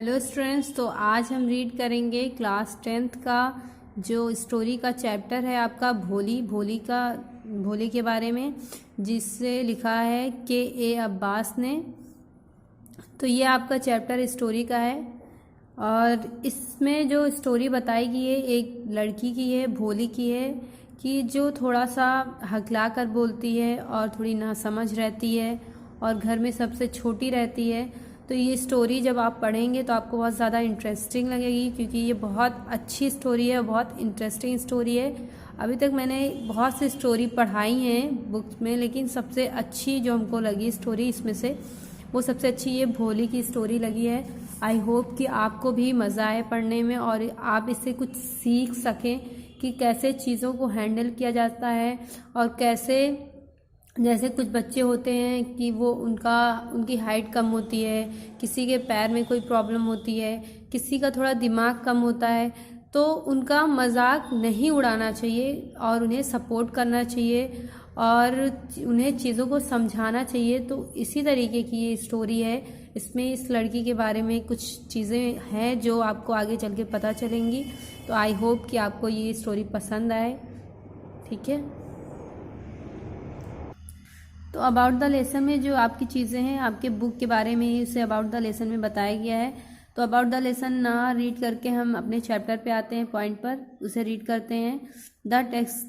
Hello students, तो आज हम रीड करेंगे क्लास 10th का जो स्टोरी का चैप्टर है आपका भोली के बारे में, जिससे लिखा है के अब्बास ने। तो ये आपका चैप्टर स्टोरी का है और इसमें जो स्टोरी बताई गई है एक लड़की की है, भोली की है, कि जो थोड़ा सा हकला कर बोलती है और थोड़ी नासमझ रहती है और घर में सबसे छोटी रहती है। तो ये स्टोरी जब आप पढ़ेंगे तो आपको बहुत ज़्यादा इंटरेस्टिंग लगेगी, क्योंकि ये बहुत अच्छी स्टोरी है, बहुत इंटरेस्टिंग स्टोरी है। अभी तक मैंने बहुत सी स्टोरी पढ़ाई हैं बुक्स में, लेकिन सबसे अच्छी जो हमको लगी स्टोरी इसमें से, वो सबसे अच्छी ये भोली की स्टोरी लगी है। आई होप कि आपको भी मज़ा आए पढ़ने में और आप इससे कुछ सीख सकें कि कैसे चीज़ों को हैंडल किया जाता है और कैसे, जैसे कुछ बच्चे होते हैं कि वो उनकी हाइट कम होती है, किसी के पैर में कोई प्रॉब्लम होती है, किसी का थोड़ा दिमाग कम होता है, तो उनका मजाक नहीं उड़ाना चाहिए और उन्हें सपोर्ट करना चाहिए और उन्हें चीज़ों को समझाना चाहिए। तो इसी तरीके की ये स्टोरी है। इसमें इस लड़की के बारे में कुछ चीज़ें हैं जो आपको आगे चल के पता चलेंगी। तो आई होप कि आपको ये स्टोरी पसंद आए। ठीक है, तो अबाउट द लेसन में जो आपकी चीज़ें हैं आपके बुक के बारे में ही उसे अबाउट द लेसन में बताया गया है। तो अबाउट द लेसन ना रीड करके हम अपने चैप्टर पे आते हैं, पॉइंट पर उसे रीड करते हैं। द टेक्स्ट,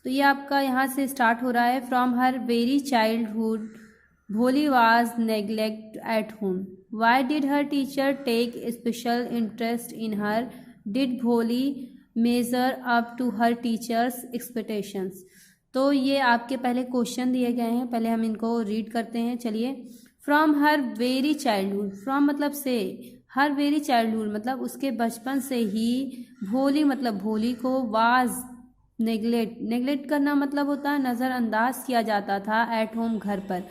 तो ये आपका यहाँ से स्टार्ट हो रहा है। From her very childhood Bholi was neglect at home. Why did her teacher take special interest in her? Did Bholi measure up to her teacher's expectations? तो ये आपके पहले क्वेश्चन दिए गए हैं, पहले हम इनको रीड करते हैं। चलिए, from her very childhood, from मतलब से, हर वेरी चाइल्डहुड मतलब उसके बचपन से ही, भोली मतलब भोली को, वाज नेग्लेक्ट करना मतलब होता है नज़रअंदाज किया जाता था, एट होम घर पर,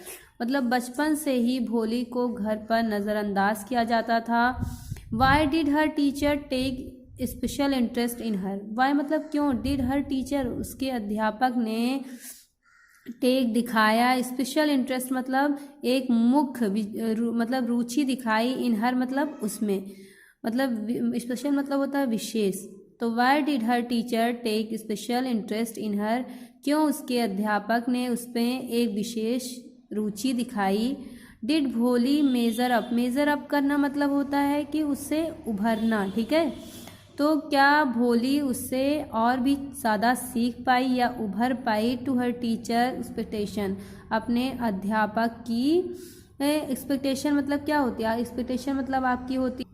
मतलब बचपन से ही भोली को घर पर नज़रअंदाज किया जाता था। Why did her teacher take special interest in her? Why मतलब क्यों, डिड हर टीचर उसके अध्यापक ने, टेक दिखाया, स्पेशल इंटरेस्ट मतलब एक मुख्य मतलब रुचि दिखाई, इन हर मतलब उसमें, मतलब स्पेशल मतलब होता है विशेष। तो why did her teacher take special interest in her? क्यों उसके अध्यापक ने उसमें एक विशेष रुचि दिखाई। डिड भोली मेजर अप करना मतलब होता है कि उससे उभरना। ठीक है, तो क्या भोली उससे और भी ज़्यादा सीख पाई या उभर पाई, टू हर टीचर एक्सपेक्टेशन, अपने अध्यापक की एक्सपेक्टेशन मतलब क्या होती है? एक्सपेक्टेशन मतलब आपकी होती,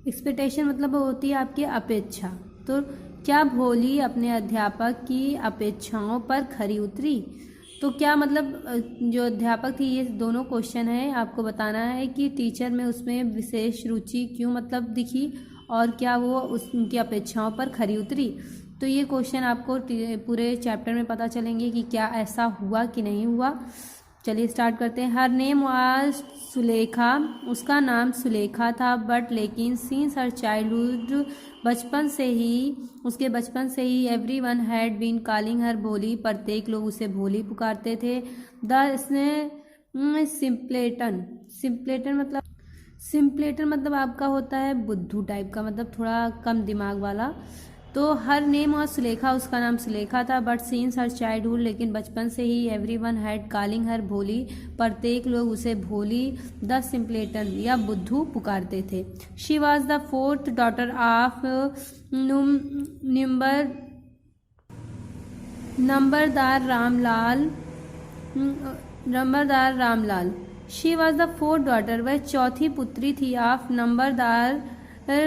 एक्सपेक्टेशन मतलब होती है आपकी अपेक्षा। तो क्या भोली अपने अध्यापक की अपेक्षाओं पर खरी उतरी? तो क्या मतलब जो अध्यापक थी, ये दोनों क्वेश्चन है, आपको बताना है कि टीचर में उसमें विशेष रुचि क्यों मतलब दिखी और क्या वो उनकी अपेक्षाओं पर खरी उतरी। तो ये क्वेश्चन आपको पूरे चैप्टर में पता चलेंगे कि क्या ऐसा हुआ कि नहीं हुआ। चलिए स्टार्ट करते हैं। हर नेम वाज सुलेखा, उसका नाम सुलेखा था, बट लेकिन सिंस हर चाइल्डहुड, बचपन से ही, उसके बचपन से ही, everyone had been calling her Bholi, प्रत्येक लोग उसे भोली पुकारते थे। सिंप्लेटन मतलब आपका होता है बुद्धू टाइप का, मतलब थोड़ा कम दिमाग वाला। तो हर नेम और सुलेखा, उसका नाम सुलेखा था, बट सीन्स हर चाइल्डहुड, लेकिन बचपन से ही, everyone had calling her Bholi, प्रत्येक लोग उसे भोली, द सिंप्लेटन या बुद्धू पुकारते थे। She was the fourth daughter of numberdar Ramlal. She was the fourth daughter, वह चौथी पुत्री थी, ऑफ नंबरदार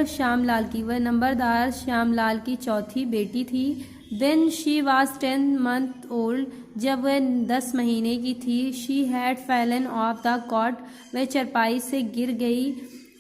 श्यामलाल की, वह नंबरदार श्यामलाल की चौथी बेटी थी। Then she was 10 months old, जब वह 10 महीने की थी। She had fallen off the cot, वह चरपाई से गिर गई।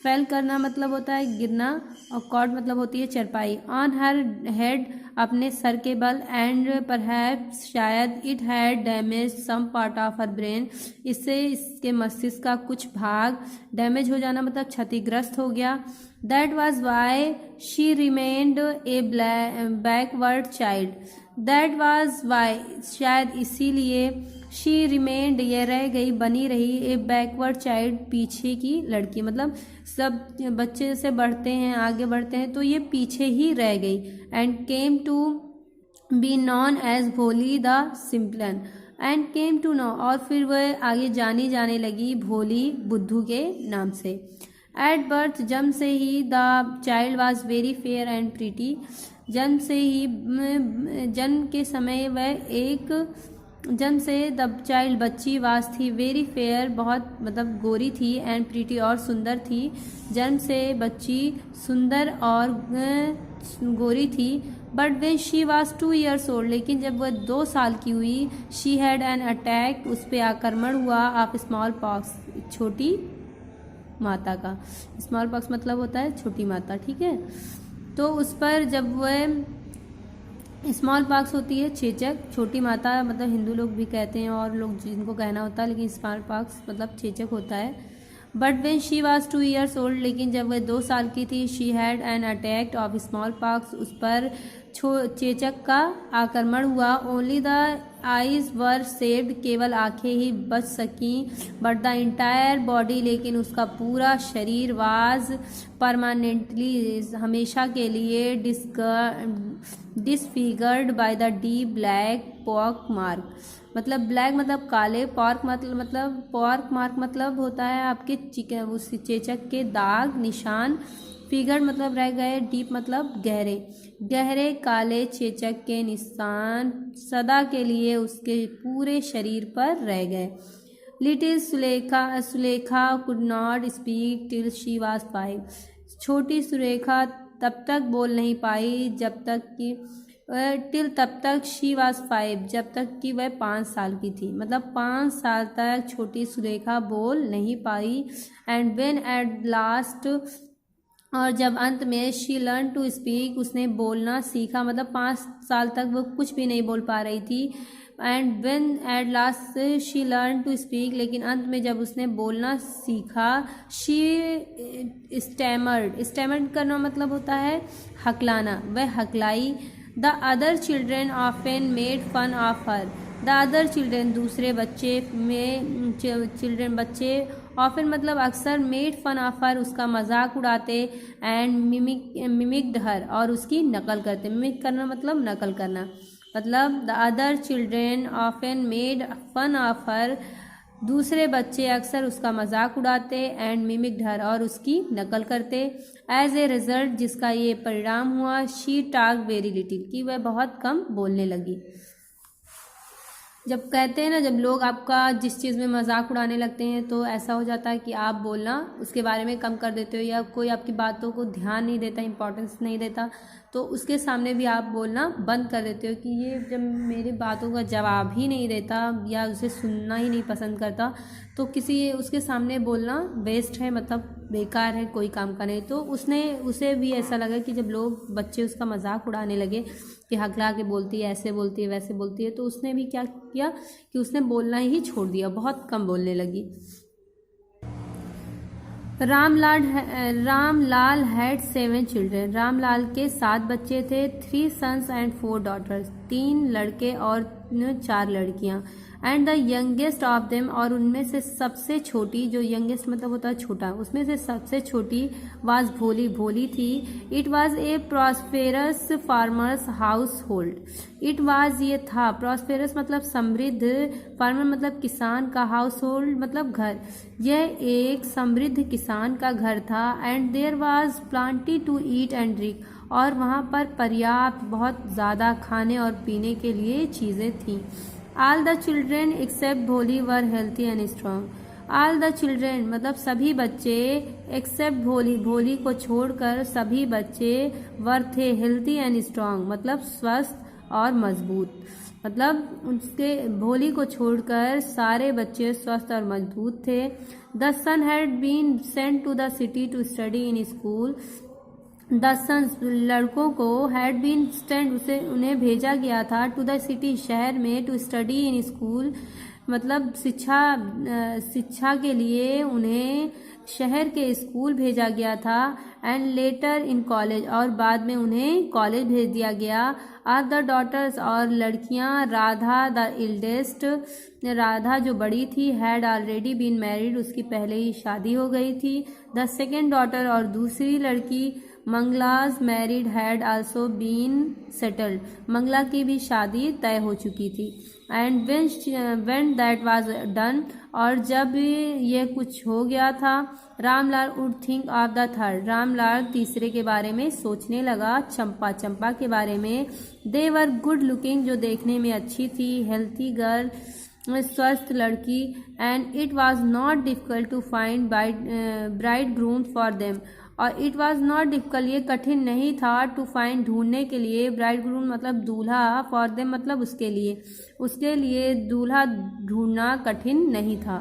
फैल करना मतलब होता है गिरना और कॉट मतलब होती है चरपाई। ऑन हर हेड, अपने सर के बल, एंड परहैप्स शायद, it had damage some part of her brain, इससे इसके मस्तिष्क का कुछ भाग डैमेज हो जाना मतलब क्षतिग्रस्त हो गया। That was why she remained a backward child, that was why शायद इसीलिए, शी रिमेन्ड, ये रह गई, बनी रही, ए बैकवर्ड चाइल्ड, पीछे की लड़की। मतलब सब बच्चे जैसे बढ़ते हैं, आगे बढ़ते हैं, तो ये पीछे ही रह गई। And came to be known as Bholi the simpleton, and came to know, और फिर वह आगे जानी जाने लगी भोली बुद्धू के नाम से। एट बर्थ, जन्म से ही, the child was very fair and pretty, जन्म से ही, जन्म के समय वह एक, जन्म से द चाइल्ड बच्ची वास थी, वेरी फेयर बहुत मतलब गोरी थी, एंड प्रीटी और सुंदर थी, जन्म से बच्ची सुंदर और गोरी थी। But when she was 2 years old, लेकिन जब वह 2 साल की हुई, शी हैड एन अटैक, उस पर आक्रमण हुआ, ऑफ स्मॉल पॉक्स, छोटी माता का। स्मॉल पॉक्स मतलब होता है छोटी माता, ठीक है। तो उस पर जब वह, स्मॉल पॉक्स होती है चेचक, छोटी माता मतलब हिंदू लोग भी कहते हैं और लोग जिनको कहना होता है, लेकिन स्मॉल पॉक्स मतलब चेचक होता है। But when she was 2 years old, लेकिन जब वह 2 साल की थी, she had an attack of small pox, उस पर चेचक का आक्रमण हुआ। Only the eyes were saved, केवल आंखें ही बच सकीं, बट द इंटायर बॉडी, लेकिन उसका पूरा शरीर, वाज परमानेंटली, हमेशा के लिए, disfigured by the deep black pock mark, मतलब ब्लैक मतलब काले, पॉर्क मतलब पॉर्क मार्क मतलब होता है आपके उस चेचक के दाग निशान, फिगर मतलब रह गए, डीप मतलब गहरे, गहरे काले चेचक के निशान सदा के लिए उसके पूरे शरीर पर रह गए। Little Sulekha could not speak till she was 5, छोटी सुरेखा तब तक बोल नहीं पाई जब तक कि, टिल तब तक शी वाज 5, जब तक कि वह 5 साल की थी, मतलब 5 साल तक छोटी सुरेखा बोल नहीं पाई। एंड व्हेन एट लास्ट, और जब अंत में, शी लर्न टू स्पीक, उसने बोलना सीखा, मतलब 5 साल तक वो कुछ भी नहीं बोल पा रही थी। And when at last she learn to speak, लेकिन अंत में जब उसने बोलना सीखा, शी स्टैमर्ड करना मतलब होता है हकलाना, वह हकलाई। The other children often made fun of her, the other children दूसरे बच्चे में, चिल्ड्रेन बच्चे, ऑफन मतलब अक्सर, मेड फन ऑफ हर उसका मजाक उड़ाते, एंड मिमिक्ड हर और उसकी नकल करते। मिमिक करना मतलब नकल करना, मतलब the other children often made fun of her, दूसरे बच्चे अक्सर उसका मजाक उड़ाते, एंड मिमिक्ड हर और उसकी नकल करते। एज ए रिजल्ट, जिसका ये परिणाम हुआ, शी टॉक वेरी लिटिल, कि वह बहुत कम बोलने लगी। जब कहते हैं ना, जब लोग आपका जिस चीज़ में मजाक उड़ाने लगते हैं तो ऐसा हो जाता है कि आप बोलना उसके बारे में कम कर देते हो, या कोई आपकी बातों को ध्यान नहीं देता, इंपॉर्टेंस नहीं देता, तो उसके सामने भी आप बोलना बंद कर देते हो कि ये जब मेरी बातों का जवाब ही नहीं देता या उसे सुनना ही नहीं पसंद करता, तो किसी उसके सामने बोलना वेस्ट है, मतलब बेकार है, कोई काम का नहीं। तो उसे भी ऐसा लगा कि जब लोग बच्चे उसका मजाक उड़ाने लगे कि हकला के बोलती है, ऐसे बोलती है, वैसे बोलती है, तो उसने भी क्या किया कि उसने बोलना ही छोड़ दिया, बहुत कम बोलने लगी। रामलाल हैड 7 चिल्ड्रेन, रामलाल के 7 बच्चे थे। 3 sons and 4 daughters, 3 लड़के और 4 लड़कियां। And the youngest of them, और उनमें से सबसे छोटी, जो यंगेस्ट मतलब होता है छोटा, उसमें से सबसे छोटी, वाज भोली, भोली थी। It was a prosperous farmers house hold, it was ये था, प्रॉस्पेरस मतलब समृद्ध, फार्मर मतलब किसान का, हाउस होल्ड मतलब घर, यह एक समृद्ध किसान का घर था। And there was plenty to eat and drink, और वहाँ पर पर्याप्त, बहुत ज़्यादा खाने और पीने के लिए चीज़ें थीं। All the children except भोली were healthy and strong. All the children मतलब सभी बच्चे, except भोली, भोली को छोड़कर सभी बच्चे, were थे healthy and strong मतलब स्वस्थ और मजबूत, मतलब उसके भोली को छोड़कर सारे बच्चे स्वस्थ और मजबूत थे। The son had been sent to the city to study in school. The sons लड़कों को, हैड बीन स्टेंट उसे उन्हें भेजा गया था, टू द सिटी शहर में, टू स्टडी इन स्कूल मतलब शिक्षा के लिए उन्हें शहर के स्कूल भेजा गया था। एंड लेटर इन कॉलेज, और बाद में उन्हें कॉलेज भेज दिया गया। आर द डॉटर्स, और लड़कियां, राधा द इल्डेस्ट, राधा जो बड़ी थी, हैड ऑलरेडी बीन मैरिड, उसकी पहले ही शादी हो गई थी। द सेकेंड डॉटर, और दूसरी लड़की, Mangala's married had also been settled, Mangala की भी शादी तय हो चुकी थी। And when that was done, और जब ये कुछ हो गया था, Ramlal would think of the third, Ramlal तीसरे के बारे में सोचने लगा, चंपा के बारे में। दे वर गुड लुकिंग, जो देखने में अच्छी थी, हेल्थी गर्ल, स्वस्थ लड़की। And it was not difficult to find bride groom for them, और इट वॉज नॉट डिफिकल्ट, ये कठिन नहीं था, टू फाइंड ढूंढने के लिए, ब्राइड ग्रूम मतलब दूल्हा, फॉर देम मतलब उसके लिए दूल्हा ढूंढना कठिन नहीं था।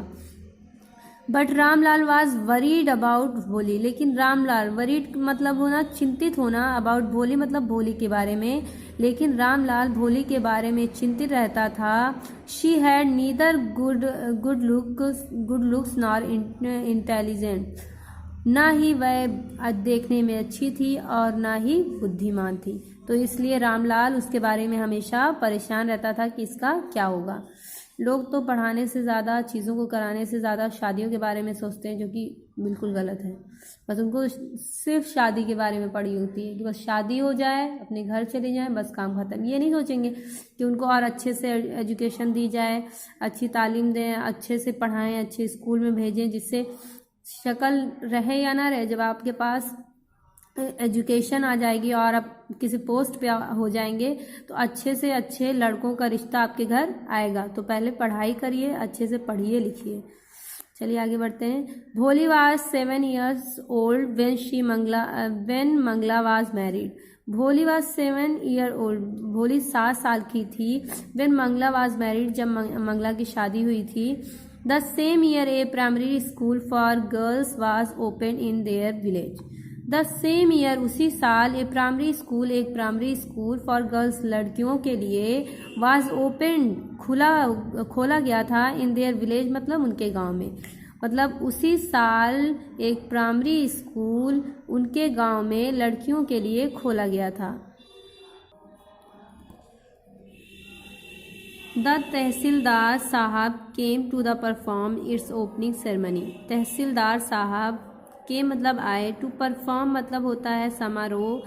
But Ramlal was worried about भोली, लेकिन रामलाल, वरीड मतलब होना, चिंतित होना, अबाउट भोली मतलब भोली के बारे में, लेकिन रामलाल भोली के बारे में चिंतित रहता था। She had neither good looks nor intelligent, ना ही वह देखने में अच्छी थी और ना ही बुद्धिमान थी। तो इसलिए रामलाल उसके बारे में हमेशा परेशान रहता था कि इसका क्या होगा। लोग तो पढ़ाने से ज़्यादा, चीज़ों को कराने से ज़्यादा शादियों के बारे में सोचते हैं, जो कि बिल्कुल गलत है। बस उनको सिर्फ शादी के बारे में पड़ी होती है कि बस शादी हो जाए, अपने घर चले जाएं, बस काम खत्म। ये नहीं सोचेंगे कि उनको और अच्छे से एजुकेशन दी जाए, अच्छी तालीम दें, अच्छे से पढ़ाएं, अच्छे स्कूल में भेजें, जिससे शक्ल रहे या ना रहे, जब आपके पास एजुकेशन आ जाएगी और आप किसी पोस्ट पे हो जाएंगे तो अच्छे से अच्छे लड़कों का रिश्ता आपके घर आएगा। तो पहले पढ़ाई करिए, अच्छे से पढ़िए लिखिए। चलिए आगे बढ़ते हैं। Bholi was 7 years old when Mangala was married. Bholi was 7 year old, भोली 7 साल की थी। when मंगला वाज मैरिड, जब मंगला की शादी हुई थी। The same year A primary school for girls was open in their village. The same year, उसी साल, एक प्राइमरी स्कूल फॉर गर्ल्स, लड़कियों के लिए, वाज ओपन, खोला गया था, इन देयर विलेज मतलब उनके गांव में। मतलब उसी साल एक प्राइमरी स्कूल उनके गांव में लड़कियों के लिए खोला गया था। The tehsildar sahib came to the perform its opening ceremony. तहसीलदार साहब के मतलब आए, टू परफॉर्म मतलब होता है समारोह,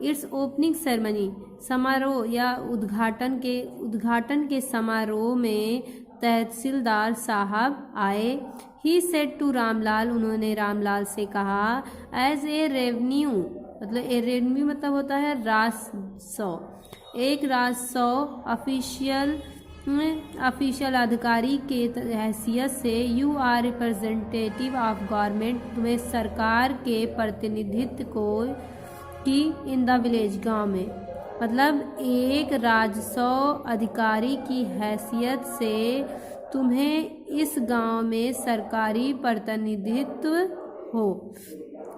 इट्स ओपनिंग सेरेमनी समारोह या उद्घाटन के समारोह में तहसीलदार साहब आए। ही सेड टू रामलाल, उन्होंने रामलाल से कहा, एज ए रेवेन्यू मतलब होता है राजस्व, एक राजस्व ऑफिशियल अधिकारी के हैसियत से, you are representative of government, तुम्हें सरकार के प्रतिनिधित्व को की इन द विलेज, गांव में। मतलब एक राजस्व अधिकारी की हैसियत से तुम्हें इस गांव में सरकारी प्रतिनिधित्व हो।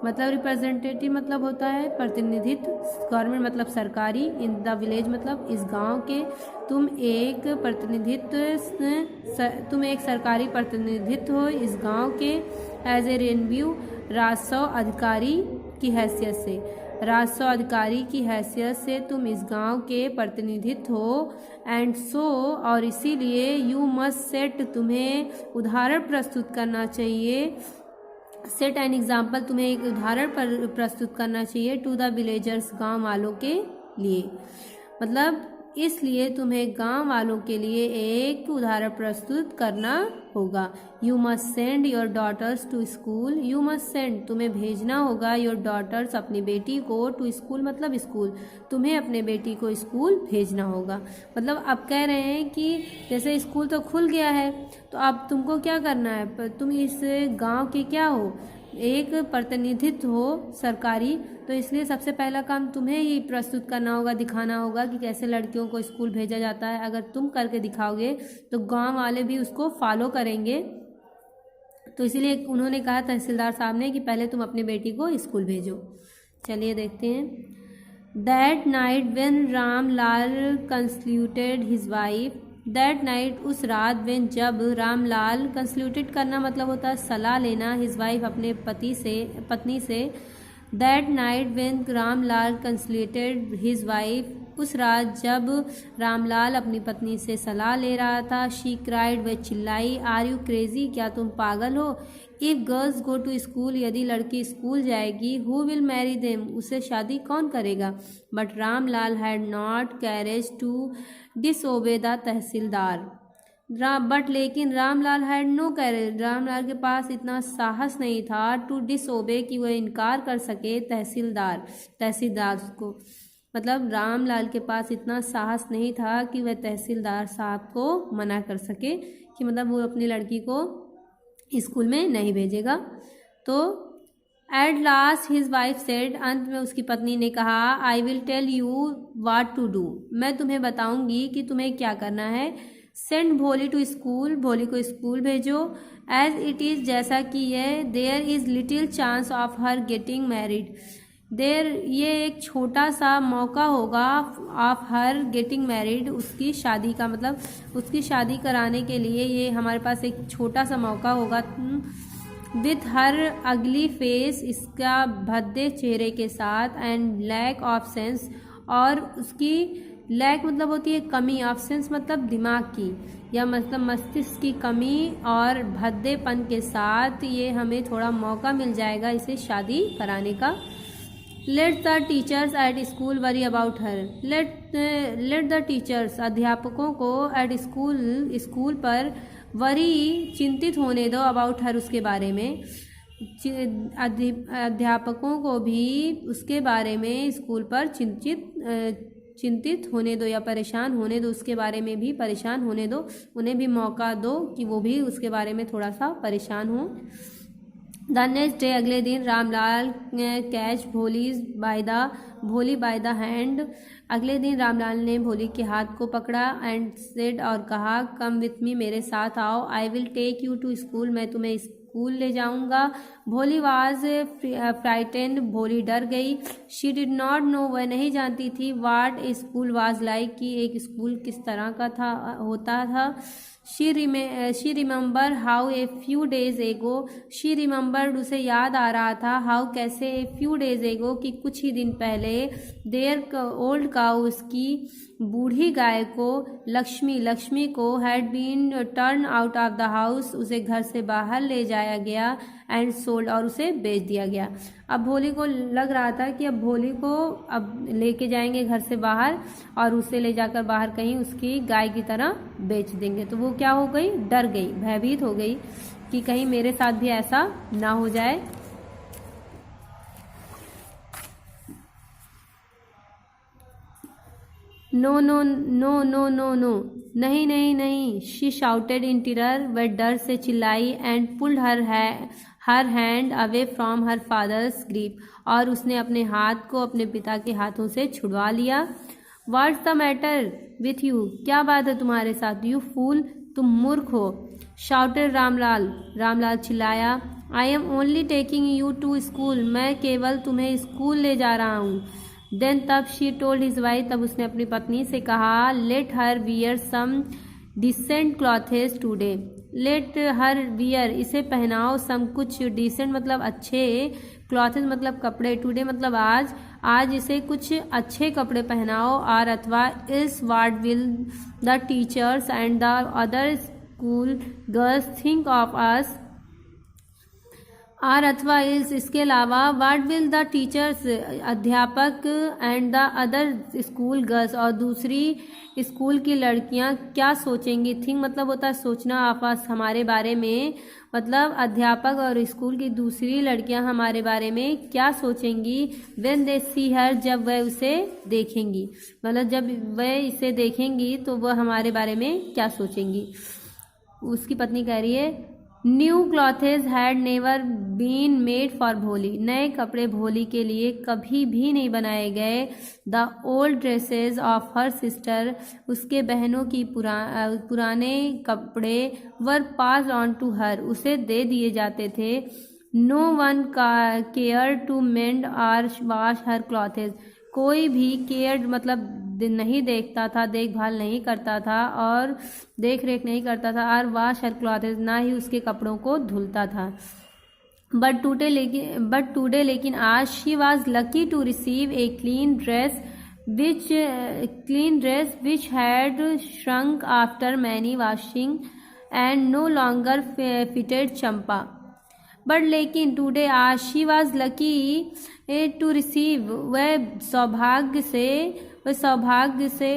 मतलब रिप्रेजेंटेटिव मतलब होता है प्रतिनिधित्व, गवर्नमेंट मतलब सरकारी, इन द विलेज मतलब इस गांव के, तुम एक सरकारी प्रतिनिधित्व हो इस गांव के। एज ए रेवेन्यू, राजस्व अधिकारी की हैसियत से, राजस्व अधिकारी की हैसियत से तुम इस गांव के प्रतिनिधित्व हो। एंड सो, और इसीलिए, यू मस्ट सेट, तुम्हें उदाहरण प्रस्तुत करना चाहिए, सेट एन एग्जाम्पल, तुम्हें एक उदाहरण पर प्रस्तुत करना चाहिए, टू द विलेजर्स, गांव वालों के लिए। मतलब इसलिए तुम्हें गांव वालों के लिए एक उदाहरण प्रस्तुत करना होगा। You must send your daughters to school, you must send, तुम्हें भेजना होगा, योर डॉटर्स, अपनी बेटी को, टू स्कूल मतलब स्कूल, तुम्हें अपने बेटी को स्कूल भेजना होगा। मतलब अब कह रहे हैं कि जैसे स्कूल तो खुल गया है, तो अब तुमको क्या करना है, तुम इस गांव के क्या हो, एक प्रतिनिधित्व हो सरकारी, तो इसलिए सबसे पहला काम तुम्हें ही प्रस्तुत करना होगा, दिखाना होगा कि कैसे लड़कियों को स्कूल भेजा जाता है। अगर तुम करके दिखाओगे तो गांव वाले भी उसको फॉलो करेंगे। तो इसीलिए उन्होंने कहा तहसीलदार साहब ने कि पहले तुम अपनी बेटी को स्कूल भेजो। चलिए देखते हैं। That night when Ramlal consulted his wife, that night, उस रात, व्हेन जब रामलाल, कंसल्टेड करना मतलब होता है सलाह लेना, हिज वाइफ अपने पत्नी से। That night when Ramlal consulted his wife, उस रात जब रामलाल अपनी पत्नी से सलाह ले रहा था। शी क्राइड, वह चिल्लाई, आर यू क्रेजी, क्या तुम पागल हो। If girls go to school, यदि लड़की स्कूल जाएगी, हु विल मैरी देम, उससे शादी कौन करेगा। But Ramlal had not courage to disobey the tehsildar. But लेकिन Ramlal had no courage, Ramlal के पास इतना साहस नहीं था टू डिसओबे, कि वह इनकार कर सके तहसीलदार को। मतलब रामलाल के पास इतना साहस नहीं था कि वह तहसीलदार साहब को मना कर सके, कि मतलब वो अपनी लड़की को स्कूल में नहीं भेजेगा। तो at last his wife said, अंत में उसकी पत्नी ने कहा, I will tell you what to do, मैं तुम्हें बताऊंगी कि तुम्हें क्या करना है। सेंड भोली टू स्कूल, भोली को स्कूल भेजो। एज इट इज़, जैसा कि यह, there is little chance of her getting married, देर, ये एक छोटा सा मौका होगा, ऑफ हर गेटिंग मैरिड, उसकी शादी का, मतलब उसकी शादी कराने के लिए ये हमारे पास एक छोटा सा मौका होगा। विथ हर अगली फेस, इसका भद्दे चेहरे के साथ, एंड लैक ऑफ सेंस, और उसकी लैक मतलब होती है कमी, ऑफ सेंस मतलब दिमाग की या मतलब मस्तिष्क की कमी, और भद्देपन के साथ ये हमें थोड़ा मौका मिल जाएगा इसे शादी कराने का। Let the teachers at school worry about her, let the teachers, अध्यापकों को, एट स्कूल पर, वरी चिंतित होने दो, अबाउट हर, उसके बारे में, अध्यापकों को भी उसके बारे में स्कूल पर चिंतित होने दो या परेशान होने दो, उसके बारे में भी परेशान होने दो, उन्हें भी मौका दो कि वो भी उसके बारे में थोड़ा सा परेशान हो। द नेक्स्ट डे, अगले दिन, रामलाल कैच भोली बाय द हैंड, अगले दिन रामलाल ने भोली के हाथ को पकड़ा, एंड सेड, और कहा, कम विथ मी, मेरे साथ आओ, I will take you to school, मैं तुम्हें स्कूल ले जाऊंगा। भोली वाज फ्राइटेंड, भोली डर गई। शी डिड नॉट नो, वह नहीं जानती थी, what A school was like, कि एक स्कूल किस तरह का होता था। She remember how a few days एगो, शी रिमेंबर्ड, उसे याद आ रहा था, हाउ कैसे, ए फ्यू डेज एगो, कि कुछ ही दिन पहले, देयर ओल्ड काउ, उसकी बूढ़ी गाय को, लक्ष्मी को, had been turned out of the house, उसे घर से बाहर ले जाया गया, एंड सोल्ड, और उसे बेच दिया गया। अब भोली को लग रहा था कि अब भोली को अब लेके जाएंगे घर से बाहर, और उसे ले जाकर बाहर कहीं उसकी गाय की तरह बेच देंगे। तो वो क्या हो गई, डर गई, भयभीत हो गई कि कहीं मेरे साथ भी ऐसा ना हो जाए। No no no no no no, नहीं नहीं नहीं, शी शाउटेड इन टेरर, वह डर से चिल्लाई, and pulled her hand away from her father's grip, और उसने अपने हाथ को अपने पिता के हाथों से छुड़वा लिया। What's the matter with you, क्या बात है तुम्हारे साथ, यू फूल, तुम मूर्ख हो। शाउटेड रामलाल चिल्लाया, I am only taking you to school, मैं केवल तुम्हें स्कूल ले जा रहा हूँ। देन, तब, शी टोल्ड हिज वाइफ, तब उसने अपनी पत्नी से कहा, let her wear some decent clothes today, let her wear, इसे पहनाओ, सम कुछ, डिसेंट मतलब अच्छे, क्लॉथेस मतलब कपड़े, टुडे मतलब आज इसे कुछ अच्छे कपड़े पहनाओ, और अथवा इस what will the teachers and the other school girls think of us, और अथवा इस, इसके अलावा, व्हाट विल द टीचर्स, अध्यापक, and the other school girls, और दूसरी स्कूल की लड़कियां क्या सोचेंगी। थिंक मतलब होता है सोचना, आपस, हमारे बारे में, मतलब अध्यापक और स्कूल की दूसरी लड़कियां हमारे बारे में क्या सोचेंगी। व्हेन दे सी हर, जब वह उसे देखेंगी, मतलब जब वह इसे देखेंगी तो वह हमारे बारे में क्या सोचेंगी। उसकी पत्नी कह रही है, new clothes had never been made for Bholi, नए कपड़े भोली के लिए कभी भी नहीं बनाए गए। The old dresses of her sister, उसके बहनों की पुराने कपड़े, वर पास ऑन टू हर, उसे दे दिए जाते थे। No one care to mend और वॉश हर क्लॉथेज, कोई भी केयर मतलब नहीं देखता था, देखभाल नहीं करता था और देख रेख नहीं करता था, और वॉश हर क्लॉथेज, ना ही उसके कपड़ों को धुलता था। बट टुडे लेकिन आज she was lucky to receive a clean dress which had shrunk after many washing and no longer fitted Champa. But लेकिन टुडे आज she was lucky to receive, वह सौभाग्य से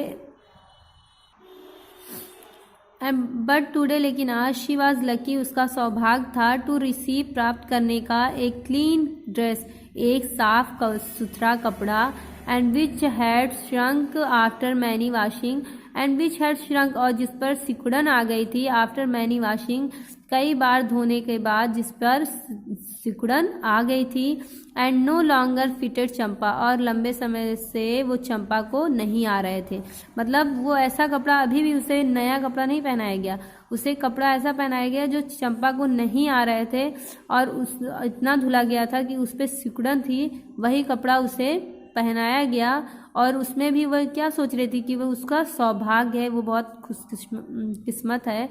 बट टुडे लेकिन आज शी वॉज लकी, उसका सौभाग्य था टू रिसीव, प्राप्त करने का, एक क्लीन ड्रेस, एक साफ सुथरा कपड़ा, and which had shrunk after many washing, and which had shrunk, और जिस पर सिकुड़न आ गई थी, आफ्टर मैनी वाशिंग, कई बार धोने के बाद जिस पर सिकुड़न आ गई थी, एंड नो लॉन्गर फिटेड चंपा, और लंबे समय से वो चंपा को नहीं आ रहे थे। मतलब वो ऐसा कपड़ा, अभी भी उसे नया कपड़ा नहीं पहनाया गया, उसे कपड़ा ऐसा पहनाया गया जो चंपा को नहीं आ रहे थे, और उस इतना धुला गया था कि उस पर सिकुड़न थी, वही कपड़ा उसे पहनाया गया। और उसमें भी वह क्या सोच रही थी कि वो उसका सौभाग्य है, वो बहुत खुशकिस्मत है,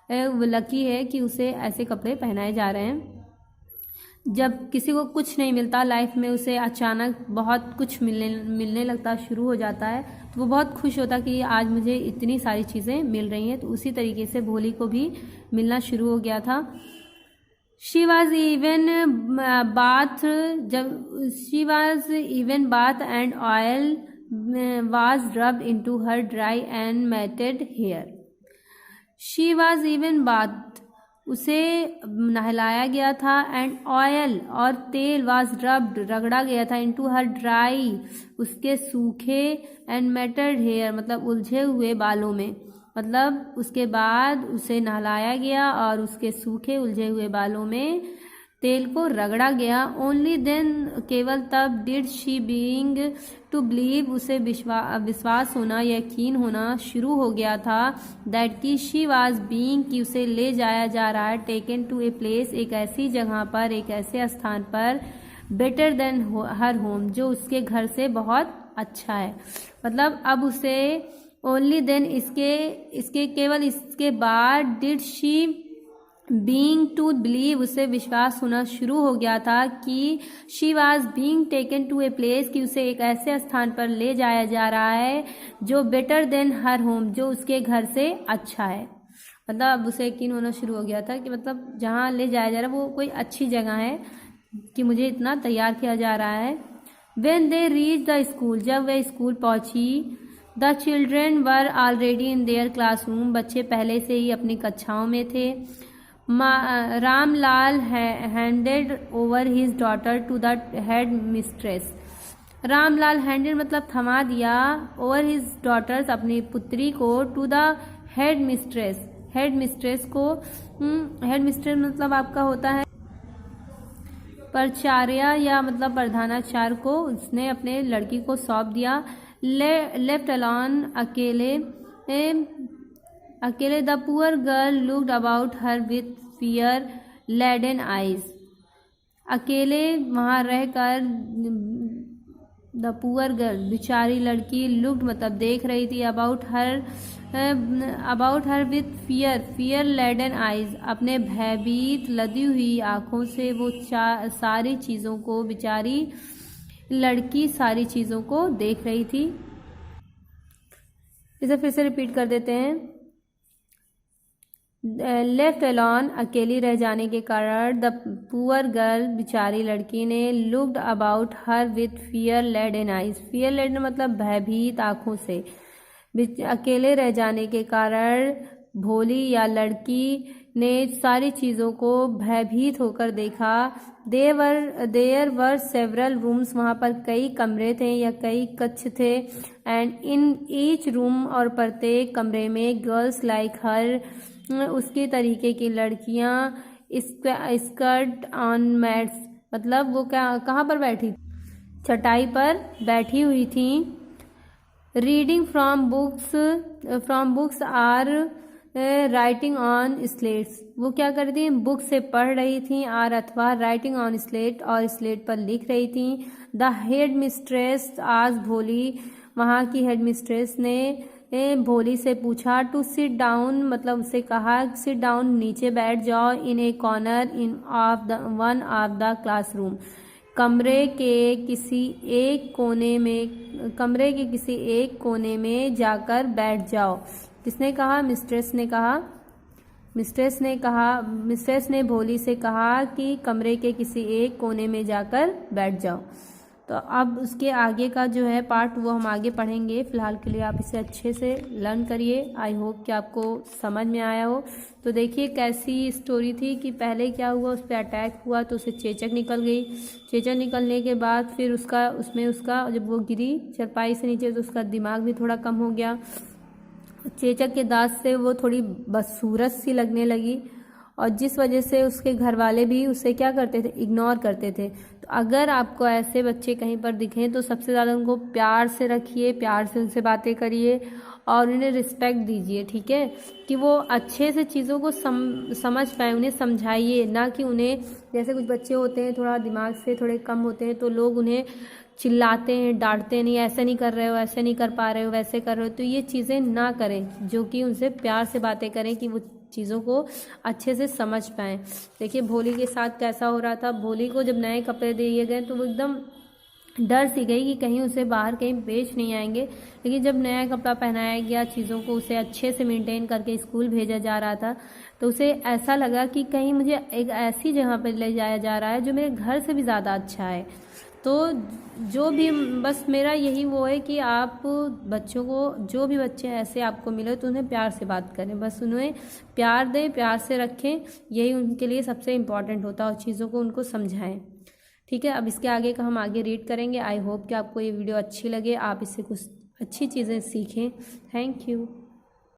वो लकी है कि उसे ऐसे कपड़े पहनाए जा रहे हैं। जब किसी को कुछ नहीं मिलता लाइफ में, उसे अचानक बहुत कुछ मिलने लगता, शुरू हो जाता है, तो वो बहुत खुश होता कि आज मुझे इतनी सारी चीज़ें मिल रही हैं। तो उसी तरीके से भोली को भी मिलना शुरू हो गया था। She was even bath and oil was rubbed into her dry and matted hair. She was even bath, उसे नहलाया गया था, एंड ऑयल और तेल, was rubbed रगड़ा गया था, into her dry उसके सूखे, and matted hair मतलब उलझे हुए बालों में, मतलब उसके बाद उसे नहलाया गया और उसके सूखे उलझे हुए बालों में तेल को रगड़ा गया। ओनली देन, केवल तब, did she being to believe, उसे विश्वास होना, यकीन होना शुरू हो गया था, दैट की शी वाज बीइंग, कि उसे ले जाया जा रहा है, टेकन टू ए प्लेस, एक ऐसी जगह पर, एक ऐसे स्थान पर, बेटर देन हर होम, जो उसके घर से बहुत अच्छा है। मतलब अब उसे ओनली देन, इसके केवल इसके बाद, did she being to believe, उसे विश्वास होना शुरू हो गया था कि she was being taken to a place, कि उसे एक ऐसे स्थान पर ले जाया जा रहा है जो बेटर देन हर होम, जो उसके घर से अच्छा है। मतलब अब उसे यकीन होना शुरू हो गया था कि मतलब जहाँ ले जाया जा रहा है वो कोई अच्छी जगह है, कि मुझे इतना तैयार किया जा रहा है। When they reach the school, जब वह स्कूल पहुंची, the children were already in their classroom, बच्चे पहले से ही अपनी कक्षाओं में थे। Ramlal handed over his daughter to the head mistress, Ramlal handed मतलब थमा दिया, ओवर हिज डॉटर्स अपनी पुत्री को, to the head mistress, head mistress को, हेड मिस्ट्रेस मतलब आपका होता है प्राचार्य या मतलब प्रधानाचार्य को, उसने अपने लड़की को सौंप दिया। लेफ्ट अलॉन, अकेले, the poor girl looked about her with fear laden eyes, अकेले वहाँ रहकर द पुअर गर्ल बेचारी लड़की, लुक्ड मतलब देख रही थी, about her with fear laden eyes, अपने भयभीत लदी हुई आँखों से वो सारी चीज़ों को, बेचारी लड़की सारी चीज़ों को देख रही थी। इसे फिर से रिपीट कर देते हैं। लेफ्ट अलॉन, अकेली रह जाने के कारण, द पुअर गर्ल बेचारी लड़की ने, looked about her with fear laden eyes, fear laden मतलब भयभीत आँखों से, अकेले रह जाने के कारण भोली या लड़की ने सारी चीज़ों को भयभीत होकर देखा। देयर वर सेवरल रूम्स, वहाँ पर कई कमरे थे या कई कक्ष थे, एंड इन ईच रूम, और प्रत्येक कमरे में, गर्ल्स लाइक हर, उसके तरीके की लड़कियाँ, स्कर्ट ऑन मैट्स मतलब वो कहाँ पर बैठी, चटाई पर बैठी हुई थी। Reading from books or writing on slates, वो क्या कर रही थी, बुक से पढ़ रही थी, आर अथवा राइटिंग ऑन स्लेट, और स्लेट पर लिख रही थी। द हेड मिस्ट्रेस आज भोली, वहाँ की हेडमिस्ट्रेस ने भोली से पूछा टू सिट डाउन, मतलब उससे कहा सिट डाउन, नीचे बैठ जाओ, in a corner in of the one of the classroom, कमरे के किसी एक कोने में जाकर बैठ जाओ। किसने कहा? मिस्ट्रेस ने भोली से कहा कि कमरे के किसी एक कोने में जाकर बैठ जाओ। तो अब उसके आगे का जो है पार्ट वो हम आगे पढ़ेंगे। फ़िलहाल के लिए आप इसे अच्छे से लर्न करिए। आई होप कि आपको समझ में आया हो। तो देखिए कैसी स्टोरी थी कि पहले क्या हुआ, उस पर अटैक हुआ तो उसे चेचक निकल गई। चेचक निकलने के बाद फिर उसका जब वो गिरी चरपाई से नीचे तो उसका दिमाग भी थोड़ा कम हो गया। चेचक के दांत से वो थोड़ी बदसूरत सी लगने लगी और जिस वजह से उसके घर वाले भी उसे क्या करते थे? इग्नोर करते थे। तो अगर आपको ऐसे बच्चे कहीं पर दिखें तो सबसे ज़्यादा उनको प्यार से रखिए, प्यार से उनसे बातें करिए और उन्हें रिस्पेक्ट दीजिए, ठीक है, कि वो अच्छे से चीज़ों को समझ पाए। उन्हें समझाइए, ना कि उन्हें, जैसे कुछ बच्चे होते हैं थोड़ा दिमाग से थोड़े कम होते हैं तो लोग उन्हें चिल्लाते हैं, डांटते हैं, नहीं ऐसे नहीं कर रहे हो, ऐसे नहीं कर पा रहे हो, वैसे कर रहे हो। तो ये चीज़ें ना करें, जो कि उनसे प्यार से बातें करें कि वो चीज़ों को अच्छे से समझ पाएँ। देखिए भोली के साथ कैसा हो रहा था। भोली को जब नए कपड़े दिए गए तो वो एकदम डर सी गई कि कहीं उसे बाहर कहीं बेच नहीं आएंगे। लेकिन जब नया कपड़ा पहनाया गया, चीज़ों को उसे अच्छे से मेंटेन करके स्कूल भेजा जा रहा था तो उसे ऐसा लगा कि कहीं मुझे एक ऐसी जगह पर ले जाया जा रहा है जो मेरे घर से भी ज़्यादा अच्छा है। तो जो भी, बस मेरा यही वो है कि आप बच्चों को, जो भी बच्चे ऐसे आपको मिले तो उन्हें प्यार से बात करें, बस उन्हें प्यार दें, प्यार से रखें, यही उनके लिए सबसे इम्पॉर्टेंट होता है और चीज़ों को उनको समझाएं। ठीक है, अब इसके आगे का हम आगे रीड करेंगे। आई होप कि आपको ये वीडियो अच्छी लगे, आप इससे कुछ अच्छी चीज़ें सीखें। Thank you.